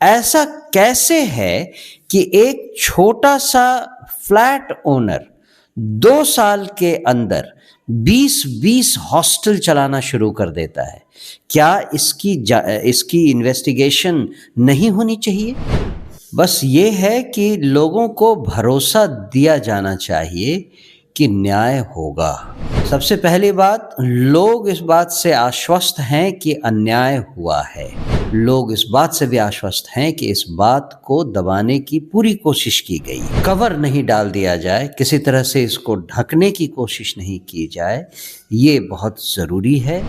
ऐसा कैसे है कि एक छोटा सा फ्लैट ओनर 2 साल के अंदर 20-20 हॉस्टल चलाना शुरू कर देता है? क्या इसकी इन्वेस्टिगेशन नहीं होनी चाहिए? बस ये है कि लोगों को भरोसा दिया जाना चाहिए कि न्याय होगा। सबसे पहली बात, लोग इस बात से आश्वस्त हैं कि अन्याय हुआ है। लोग इस बात से भी आश्वस्त हैं कि इस बात को दबाने की पूरी कोशिश की गई। कवर नहीं डाल दिया जाए, किसी तरह से इसको ढकने की कोशिश नहीं की जाए, ये बहुत ज़रूरी है।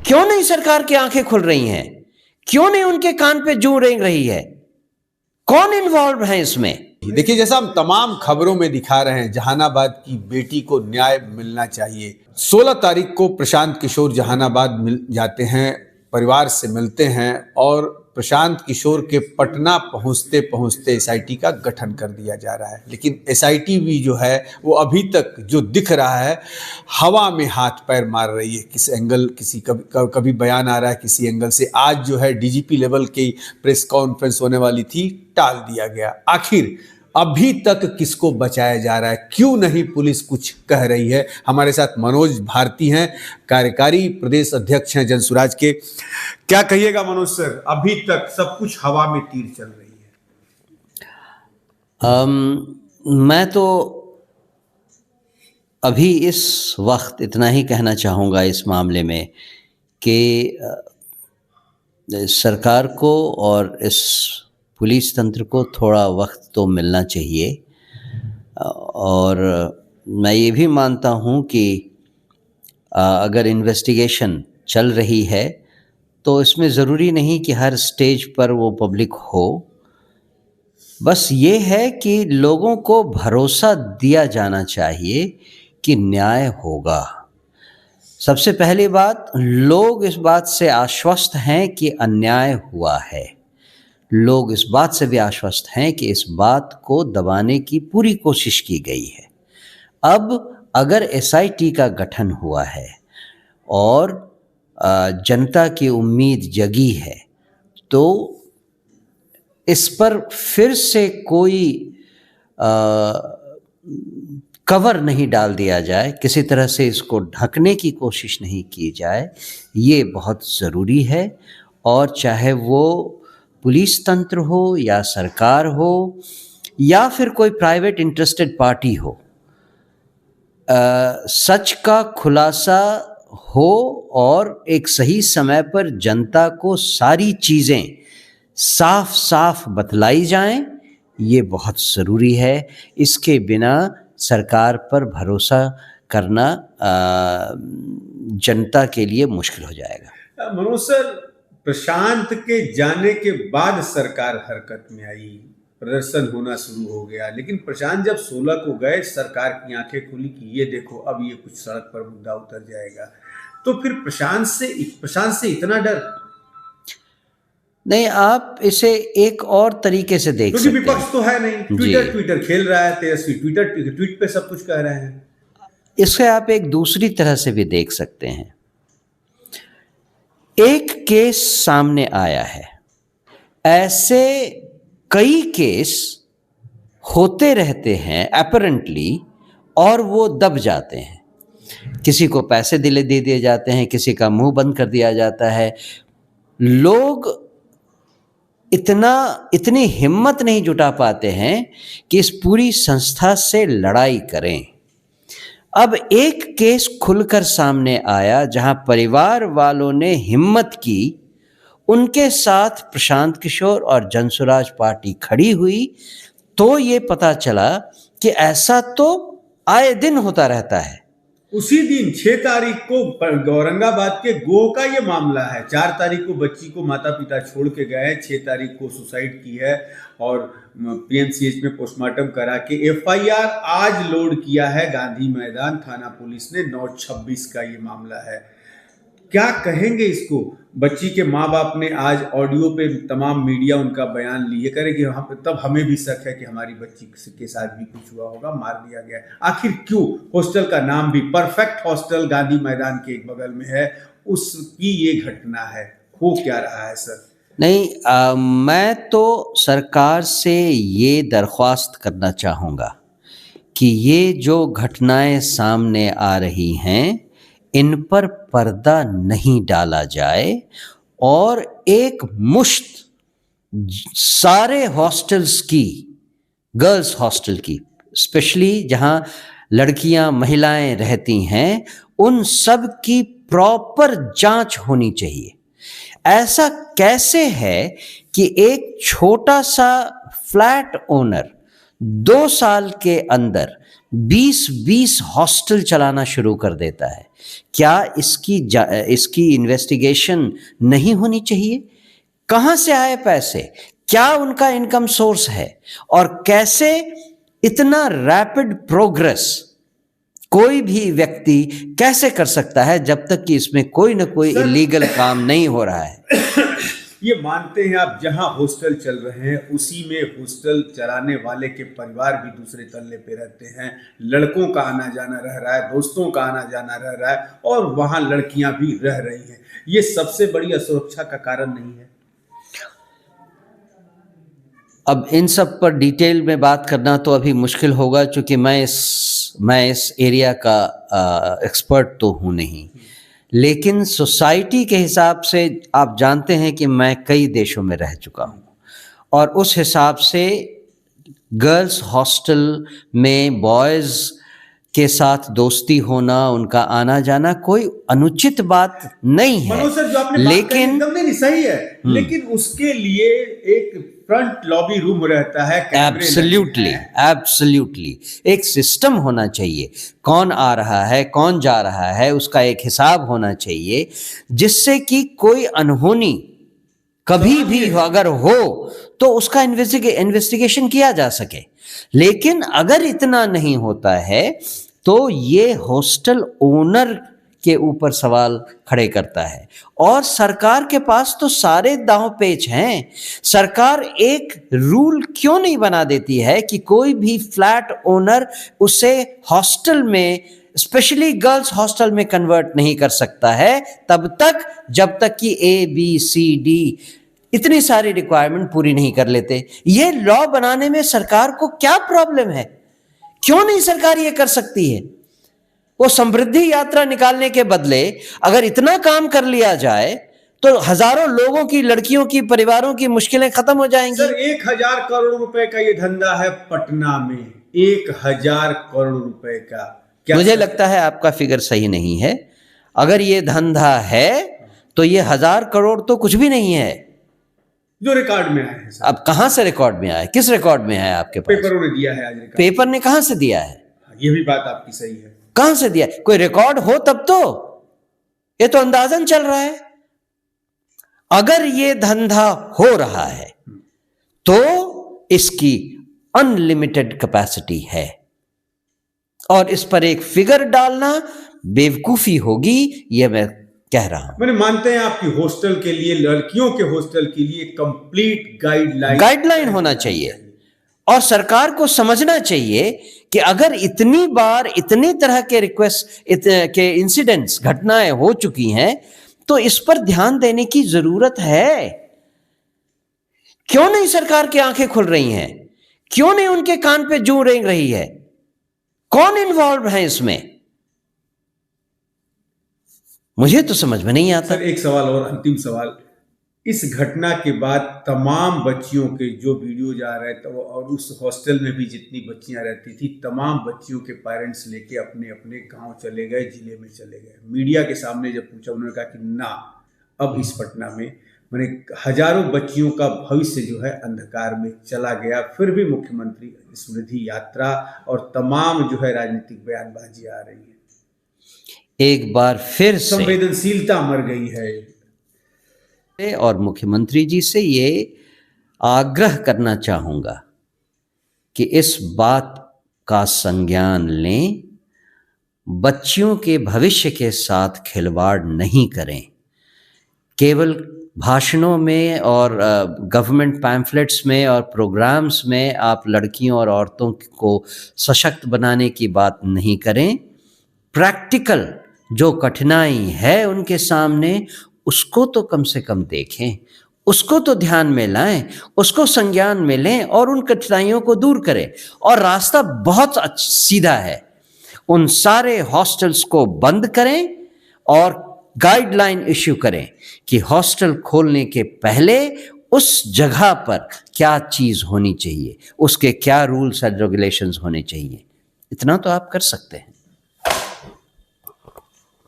क्यों नहीं सरकार की आंखें खुल रही हैं? क्यों नहीं उनके कान पे जूं रेंग रही है? कौन इन्वॉल्व है इसमें? देखिए, जैसा हम तमाम खबरों में दिखा रहे हैं, जहानाबाद की बेटी को न्याय मिलना चाहिए। 16 तारीख को प्रशांत किशोर जहानाबाद मिल जाते हैं, परिवार से मिलते हैं और प्रशांत किशोर के पटना पहुंचते पहुंचते एसआईटी का गठन कर दिया जा रहा है। लेकिन एसआईटी भी जो है वो अभी तक जो दिख रहा है, हवा में हाथ पैर मार रही है। किस एंगल कभी बयान आ रहा है किसी एंगल से। आज जो है डीजीपी लेवल की प्रेस कॉन्फ्रेंस होने वाली थी, टाल दिया गया। आखिर अभी तक किसको बचाया जा रहा है? क्यों नहीं पुलिस कुछ कह रही है? हमारे साथ मनोज भारती हैं, कार्यकारी प्रदेश अध्यक्ष हैं जनसुराज के। क्या कहिएगा मनोज सर, अभी तक सब कुछ हवा में तीर चल रही है। मैं तो अभी इस वक्त इतना ही कहना चाहूँगा इस मामले में कि सरकार को और इस पुलिस तंत्र को थोड़ा वक्त तो मिलना चाहिए। और मैं ये भी मानता हूँ कि अगर इन्वेस्टिगेशन चल रही है तो इसमें ज़रूरी नहीं कि हर स्टेज पर वो पब्लिक हो। बस ये है कि लोगों को भरोसा दिया जाना चाहिए कि न्याय होगा। सबसे पहली बात, लोग इस बात से आश्वस्त हैं कि अन्याय हुआ है। लोग इस बात से भी आश्वस्त हैं कि इस बात को दबाने की पूरी कोशिश की गई है। अब अगर एसआईटी का गठन हुआ है और जनता की उम्मीद जगी है, तो इस पर फिर से कोई कवर नहीं डाल दिया जाए, किसी तरह से इसको ढकने की कोशिश नहीं की जाए, ये बहुत ज़रूरी है। और चाहे वो पुलिस तंत्र हो या सरकार हो या फिर कोई प्राइवेट इंटरेस्टेड पार्टी हो, सच का खुलासा हो और एक सही समय पर जनता को सारी चीज़ें साफ साफ बतलाई जाएं, ये बहुत ज़रूरी है। इसके बिना सरकार पर भरोसा करना जनता के लिए मुश्किल हो जाएगा। मनोज सर, प्रशांत के जाने के बाद सरकार हरकत में आई, प्रदर्शन होना शुरू हो गया। लेकिन प्रशांत जब 16 को गए, सरकार की आंखें खुली कि ये देखो अब ये कुछ सड़क पर मुद्दा उतर जाएगा। तो फिर प्रशांत से इतना डर नहीं। आप इसे एक और तरीके से देख सकते हैं। विपक्ष तो है नहीं, ट्विटर खेल रहा है, तेजस्वी ट्वीट पे सब कुछ कह रहे हैं। इसे आप एक दूसरी तरह से भी देख सकते हैं। एक केस सामने आया है, ऐसे कई केस होते रहते हैं अपरेंटली, और वो दब जाते हैं। किसी को पैसे दे दिए जाते हैं, किसी का मुंह बंद कर दिया जाता है। लोग इतनी हिम्मत नहीं जुटा पाते हैं कि इस पूरी संस्था से लड़ाई करें। अब एक केस खुलकर सामने आया जहां परिवार वालों ने हिम्मत की, उनके साथ प्रशांत किशोर और जनसुराज पार्टी खड़ी हुई, तो ये पता चला कि ऐसा तो आए दिन होता रहता है। उसी दिन 6 तारीख को औरंगाबाद के गोह का ये मामला है। 4 तारीख को बच्ची को माता पिता छोड़ के गए, 6 तारीख को सुसाइड की है और पीएमसीएच में पोस्टमार्टम करा के एफआईआर आज लोड किया है गांधी मैदान थाना पुलिस ने। 9/26 का ये मामला है। क्या कहेंगे इसको? बच्ची के माँ बाप ने आज ऑडियो पे तमाम मीडिया उनका बयान लिए, करे कि तब हमें भी शक है कि हमारी बच्ची के साथ भी कुछ हुआ होगा, मार दिया गया। आखिर क्यों? हॉस्टल का नाम भी परफेक्ट हॉस्टल गांधी मैदान के एक बगल में है, उसकी ये घटना है। हो क्या रहा है सर? नहीं, मैं तो सरकार से ये दरख्वास्त करना चाहूँगा कि ये जो घटनाएं सामने आ रही हैं, इन पर पर्दा नहीं डाला जाए और एक मुश्त सारे हॉस्टल्स की, गर्ल्स हॉस्टल की, स्पेशली जहाँ लड़कियां महिलाएं रहती हैं, उन सब की प्रॉपर जांच होनी चाहिए। ऐसा कैसे है कि एक छोटा सा फ्लैट ओनर 2 साल के अंदर 20-20 हॉस्टल चलाना शुरू कर देता है? क्या इसकी इन्वेस्टिगेशन नहीं होनी चाहिए? कहाँ से आए पैसे? क्या उनका इनकम सोर्स है? और कैसे इतना रैपिड प्रोग्रेस कोई भी व्यक्ति कैसे कर सकता है जब तक कि इसमें कोई ना कोई इलीगल काम नहीं हो रहा है? ये मानते हैं आप, जहां हॉस्टल चल रहे हैं उसी में हॉस्टल चलाने वाले के परिवार भी दूसरे तल्ले पे रहते हैं, लड़कों का आना जाना रह रहा है, दोस्तों का आना जाना रह रहा है, और वहां लड़कियां भी रह रही हैं। ये सबसे बड़ी असुरक्षा का कारण नहीं है? अब इन सब पर डिटेल में बात करना तो अभी मुश्किल होगा, क्योंकि मैं इस एरिया का एक्सपर्ट तो हूँ नहीं। लेकिन सोसाइटी के हिसाब से आप जानते हैं कि मैं कई देशों में रह चुका हूँ, और उस हिसाब से गर्ल्स हॉस्टल में बॉयज़ के साथ दोस्ती होना, उनका आना जाना कोई अनुचित बात नहीं है। मनोज सर, जो आपने लेकिन एकदम नहीं सही है, लेकिन उसके लिए एक फ्रंट लॉबी रूम रहता है, एब्सोल्युटली एक सिस्टम होना चाहिए। कौन आ रहा है, कौन जा रहा है, उसका एक हिसाब होना चाहिए, जिससे कि कोई अनहोनी कभी भी अगर हो तो उसका इन्वेस्टिगेशन किया जा सके। लेकिन अगर इतना नहीं होता है तो ये हॉस्टल ओनर के ऊपर सवाल खड़े करता है, और सरकार के पास तो सारे दांव पेच हैं। सरकार एक रूल क्यों नहीं बना देती है कि कोई भी फ्लैट ओनर उसे हॉस्टल में, स्पेशली गर्ल्स हॉस्टल में कन्वर्ट नहीं कर सकता है तब तक जब तक कि ABCD इतनी सारी रिक्वायरमेंट पूरी नहीं कर लेते। ये लॉ बनाने में सरकार को क्या प्रॉब्लम है? क्यों नहीं सरकार ये कर सकती है? वो समृद्धि यात्रा निकालने के बदले अगर इतना काम कर लिया जाए तो हजारों लोगों की, लड़कियों की, परिवारों की मुश्किलें खत्म हो जाएंगी। सर, 1000 करोड़ रुपए का ये धंधा है पटना में, 1000 करोड़ रुपए का। क्या मुझे लगता है आपका फिगर सही नहीं है। अगर ये धंधा है तो ये 1000 करोड़ तो कुछ भी नहीं है जो रिकॉर्ड में आया है। अब कहां से रिकॉर्ड में आया? किस रिकॉर्ड में है आपके पास? पेपरों ने दिया है आज रिकॉर्ड। पेपर ने कहां से दिया है? ये भी बात आपकी सही है। कहां से दिया? कोई रिकॉर्ड हो तब तो। ये तो अंदाजन चल रहा है। अगर ये धंधा हो रहा है तो इसकी अनलिमिटेड कैपेसिटी है, और इस पर एक फिगर डालना बेवकूफी होगी, यह मैं कह रहा हूं। मैंने मानते हैं आपकी हॉस्टल के लिए, लड़कियों के हॉस्टल के लिए कंप्लीट गाइडलाइन होना चाहिए, और सरकार को समझना चाहिए कि अगर इतनी बार इतनी तरह के के इंसिडेंट्स, घटनाएं हो चुकी हैं तो इस पर ध्यान देने की जरूरत है। क्यों नहीं सरकार की आंखें खुल रही हैं? क्यों नहीं उनके कान पे जूं रेंग रही है? कौन इन्वॉल्व है इसमें? मुझे तो समझ में नहीं आता। सर, एक सवाल और, अंतिम सवाल। इस घटना के बाद तमाम बच्चियों के जो वीडियो जा रहे थे, और उस हॉस्टल में भी जितनी बच्चियां रहती थी, तमाम बच्चियों के पेरेंट्स लेके अपने अपने गांव चले गए, जिले में चले गए। मीडिया के सामने जब पूछा, उन्होंने कहा कि ना, अब इस पटना में मैंने हजारों बच्चियों का भविष्य जो है अंधकार में चला गया। फिर भी मुख्यमंत्री समृद्धि यात्रा और तमाम जो है राजनीतिक बयानबाजी आ रही है। एक बार फिर से संवेदनशीलता मर गई है। और मुख्यमंत्री जी से ये आग्रह करना चाहूंगा कि इस बात का संज्ञान लें, बच्चियों के भविष्य के साथ खिलवाड़ नहीं करें। केवल भाषणों में और गवर्नमेंट पैम्फलेट्स में और प्रोग्राम्स में आप लड़कियों और औरतों को सशक्त बनाने की बात नहीं करें। प्रैक्टिकल जो कठिनाई है उनके सामने, उसको तो कम से कम देखें, उसको तो ध्यान में लाएं, उसको संज्ञान में लें और उन कठिनाइयों को दूर करें। और रास्ता बहुत सीधा है, उन सारे हॉस्टल्स को बंद करें और गाइडलाइन इश्यू करें कि हॉस्टल खोलने के पहले उस जगह पर क्या चीज होनी चाहिए, उसके क्या रूल्स एंड रेगुलेशंस होने चाहिए। इतना तो आप कर सकते हैं।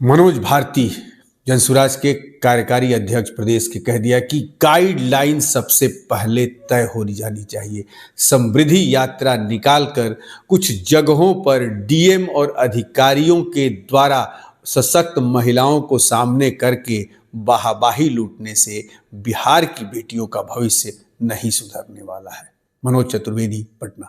मनोज भारती जनसुराज के कार्यकारी अध्यक्ष प्रदेश के कह दिया कि गाइडलाइन सबसे पहले तय होनी जानी चाहिए। समृद्धि यात्रा निकालकर कुछ जगहों पर डीएम और अधिकारियों के द्वारा सशक्त महिलाओं को सामने करके वाहवाही लूटने से बिहार की बेटियों का भविष्य नहीं सुधरने वाला है। मनोज चतुर्वेदी, पटना।